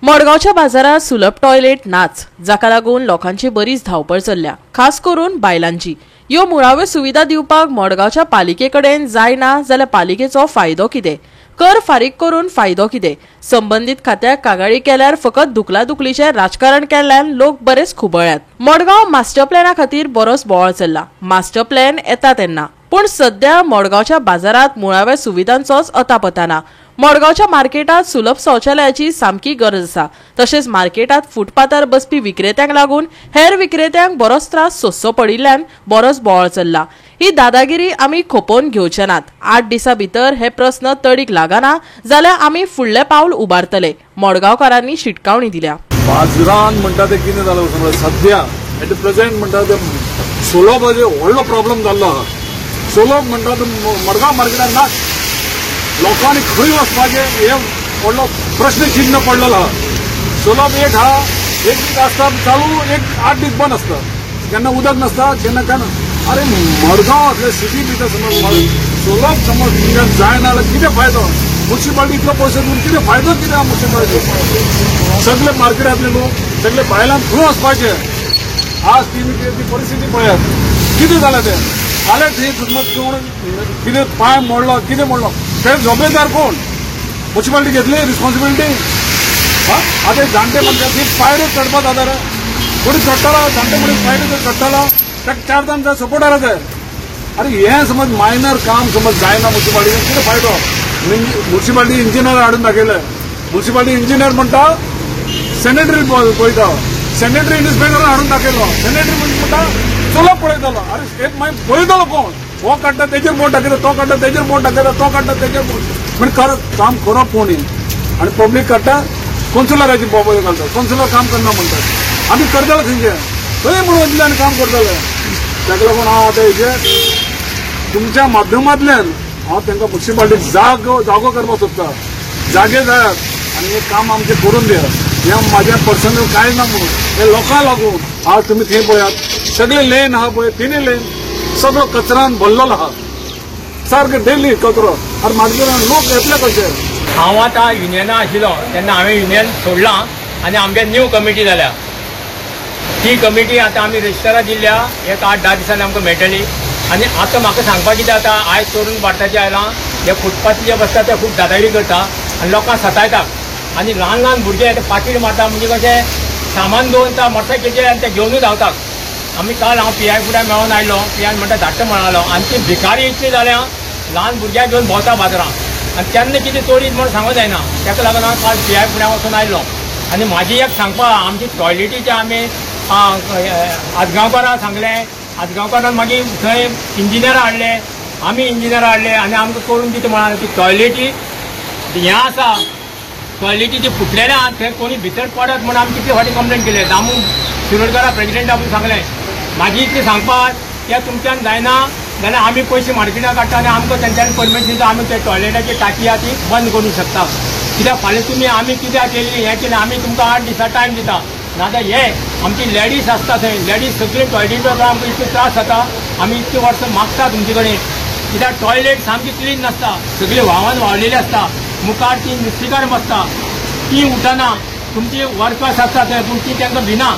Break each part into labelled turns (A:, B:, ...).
A: मडगावच्या बाजारात सुलभ टॉयलेट नाच, जाका लागून लोकांची बरीच धावपळ चल्ल्या, खास करून बायलांची। ह्यो मुळाव्यो सुविधा दिवपाक मडगावच्या पालिकेकडेन जायना जाल्यार पालिकेचो फायदो कितें? कर फारीक करून फायदो कितें? संबंधित खात्याक कागाळी केल्यार फकत दुखलादुखलीचे राजकारण केल्ल्यान लोक बरेच खुबळ्यात। मडगाव मास्टर प्लॅना खातीर बरोच बोवाळ चल्ला। मास्टर प्लॅन येता तेन्ना, पण सध्या मडगावच्या बाजारात मुळाव्या सुविधांचोच अतापता ना। मडगावच्या मार्केटात सुलभ शौचालयाची सामकी गरज आसा। तशेंच मार्केटात फुटपाथार बसपी विक्रेत्यांक लागून हेर विक्रेत्यांक बरोच त्रास सोंसचो पडिल्ल्यान बरोच बोवाळ चल्ला। ही दादागिरी आमी खोपोवन घेवचे नात। 8 दिसां भितर हे प्रस्न तडीक लागना जाल्यार आमी फुडले पावल उबारतले, मडगावकारांनी शिटकावणी दिल्या।
B: बाजारान म्हणटा ते कितें जालां समज सध्या एट प्रेजेंट म्हणटा ते सुलभाचो व्हडलो प्रॉब्लेम जाल्लो आहा। सुलभ म्हणटा ते मडगाव मार्केटान ना, लोकांनी खंय वचपाचें हे व्हडलो प्रश्न चिन्ह पडलेलो आहा। सुलभ एक हा, एक दीस आसता चालू, एक 8 दीस बंद आसता, केन्ना उदक नासता, केन्ना अरे मडगाव असले सिटी भितर समज सुलभ समज तुमकां जायना जाल्यार कितें फायदो? म्युनिसिपालिटी इतलो पयशे दिवन कितें फायदो कितें आहा म्युनिसिपालिटी? सगळे मार्केटांतले लोक सगळे बायलांक खंय वचपाचें? आज ती परिस्थिती पळयात कितें जालें तें। फाल्यां थंय समज कोण कितें पांय मोडलो, कितें मोडलो, तें जबाबदार कोण? म्युनिसिपालिटी घेतली रिस्पॉन्सिबिलिटी? आतां जाणटे मनशाक पायऱ्यो चडपाक जाता रे, कोणी चडटालो जाणटे मनीस पायऱ्यो चडटालो, ताका 4 जाण सपोर्टार जाय। अरे हे समज मायनर काम समज जायना म्युनिसिपालिटीन कितें फायदो? म्युनिसिपालिटी इंजिनियर हाडून दाखयले, म्युनिसिपालिटी इंजिनियर म्हणटा सॅनिटरी पळयता, सॅनिटरी इन्स्पेक्टर हाडून दाखयलो, सॅनिटरी म्हणटा सुलभ पळयतालो। अरे एक मागीर पळयतालो कोण? हो काडटा तेजेर बोट दाखयता, तो काडटा तेजेर बोट दाखयता, तो काडटा तेजेर बोट, म्हणजे काम करप कोणी? आणि पब्लीक काडटा कौन्सिलराची बोबो घालता, कौन्सिलर काम करना म्हणटात। आमी करताले थंयचे खंय म्हणून वचले आनी काम करताले। ताका लागून हांव आतां हेजे तुमच्या माध्यमांतल्यान हांव तांकां म्युनिसिपालिटीक जागो करपाक सोदता। जागे जायात आनी हे काम आमचें करून दियात। हें म्हाजें पर्सनल कांय ना म्हणून, हे लोकांक लागून। आज तुमी थंय पळयात सगळे लेन आहा पळय, तिनूय लेन सगळो कचरान भरलेलो आहा, सारके डेली कचरो। आनी मार्केटान लोक येतले कशे?
C: हांव आतां युनियना आशिल्लो तेन्ना हांवें युनियन सोडलां आनी आमगे न्यू कमिटी जाल्या। ती कमिटी आतां आमी रजिस्टराक दिल्या, एक 8-10 दिसांनी आमकां मेळटली। आनी आतां म्हाका सांगपाक कितें जाता, आयज तरुण भारताचे आयलां, हे फुटपाथ जे बसता ते खूब दादागिरी करता आनी लोकांक सतायता। आनी ल्हान ल्हान भुरगे ते पाकीट मारता, म्हणजे कशें सामान दवरता मोटरसायकलीचेर आनी ते घेवनूच धांवतात। आमी काल हांव PI फुड्यान मेळोन आयलो, PI म्हणटा धाडटा म्हणालो, आनी ती भिकारी इतली जाल्या ल्हान भुरग्यांक घेवन भोंवता बाजारांत। आनी केन्ना कितें चोरीत म्हण सांगूं जायना, ताका लागून हांव काल PI फुड्यान वचून आयलो। आनी म्हाजी एक सांगपा, आमची टॉयलेटीचे आमी आजगांवकारांक सांगलें, आजगांवकारान मागीर थंय इंजिनियर हाडले, आमी इंजिनियर हाडले आनी आमकां करून दिता म्हणाले। ती टॉयलेटी हें आसा, टॉयलेटीची फुटलेले आहा, थंय कोणी भितर पडत म्हणून आमी कितले फावटी कंप्लेन केले। दामू शिरोडकारा प्रेसिडेंट आपूण सांगलें, म्हाजी इतलें सांगपाक त्या तुमच्यान जायना जाल्यार आमी पयशे मार्केटाक काडटा आनी आमकां तेंच्यांनी परमिशन दिता, आमी ते टॉयलेटाची टाकी आहा ती बंद करूंक शकता। कित्याक फाल्यां तुमी आमी कित्याक केली हें केलें, आमी तुमकां 8 दिसां टायम दिता। नाजाल्यार हे आमची लेडीज आसता थंय, लेडीज सगळी टॉयलेटीचो आमकां इतलो त्रास जाता, आमी इतलीं वर्सां मागता तुमचे कडेन। कित्याक टॉयलेट सामकी क्लीन नासता, सगळी व्हांवन व्हांवलेली आसता, मुखार ती नुस्तेकार बसता, ती उठना, तुमची वर्कर्स आसता थंय पूण ती तांकां भिना।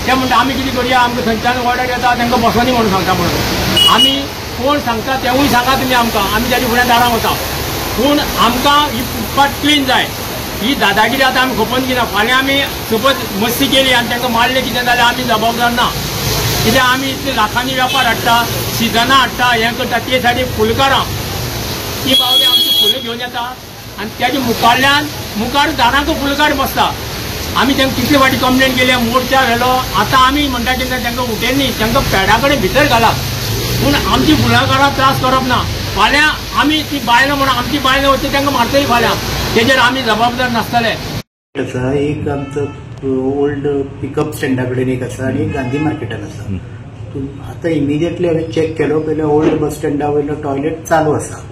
C: ते म्हणटा आमी कितें करया, आमकां थंयच्यान ऑर्डर येता तांकां बसोनी म्हणून सांगता म्हणून। आमी कोण सांगता तेवूय सांगा तुमी आमकां, आमी तेजे फुड्यान दारां वता, पूण आमकां ही फुटपाथ क्लीन जाय। ही दादागिरी आतां आमी खोपोवन घेना। फाल्यां आमी सपोज मस्ती केली आनी तांकां मारलें कितें जाल्यार आमी जबाबदार ना, कित्याक आमी इतले लाखांनी वेपार हाडटा, सिजनां हाडटा, हें करता, ते सायडीक फुलकारां ती बावली आमची फुलां घेवन येता आनी तेजे मुखारल्यान मुखार दारांक फुलकार बसता। आमी तांकां कितले फावटी कंप्लेन केली, मोर्चा व्हेलो, आतां आमी म्हणटा तेन्ना तांकां उठयनी, तांकां पॅडा कडेन भितर घालात, पूण आमची फुलाकारां त्रास करप ना। फाल्यां आमी ती बायलां म्हणून आमची बायलां वचून तांकां मारतली फाल्यां, तेजेर आमी जबाबदार नासतले।
D: आसा एक आमचो ओल्ड पिकअप स्टँडा कडेन एक आसा आनी एक गांधी मार्केटान आसा। आतां इमिजिएटली हांवें चॅक केलो, पयलें ओल्ड बस स्टँडा वयलो टॉयलेट चालू आसा,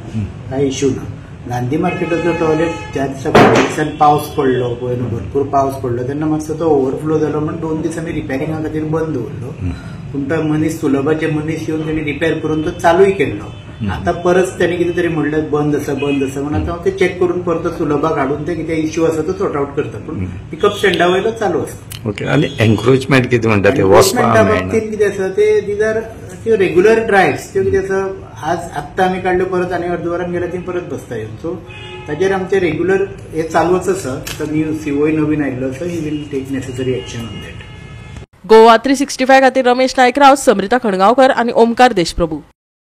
D: कांय इश्यू ना। गांधी मार्केटाचो टॉयलेट ज्या दिसा पावस पडलो पळय न्हू, भरपूर पावस पडलो तेन्ना मातसो तो ओवरफ्लो जालो म्हणून 2 दीस आमी रिपेरिंगा खातीर बंद दवरलो। पूण तो मनीस सुलभाचे मनीस येवन ताणी रिपेर करून तो चालूय केल्लो आता परत त्यांनी कितें तरी म्हणलें बंद आसा म्हणून आता हांव ते चेक करून परत सुलभाक हाडून ते कितें इश्यू आसा तो सॉर्ट आउट करता पूण पिकअप स्टँडा वयलो चालू आसा.
E: ओके. आणि एन्क्रोचमेंट कितें म्हणटा ते वचपाक
D: बाबतींत कितें आसा ते दीज आर त्यो रेग्युलर ड्रायव्स त्यो कितें आसा आज आत्तां आमी काडल्यो परत आनी अर्द वरान गेल्यार ती परत बसता येवन सो ताजेर आमचे रेग्युलर हे चालूच आसा. आता सीओय नवीन आयिल्लो आसा he will take necessary action on that.
A: Goa 365 खातीर रमेश नायक राव, समृता खणगांवकर आनी ओमकार देशप्रभू.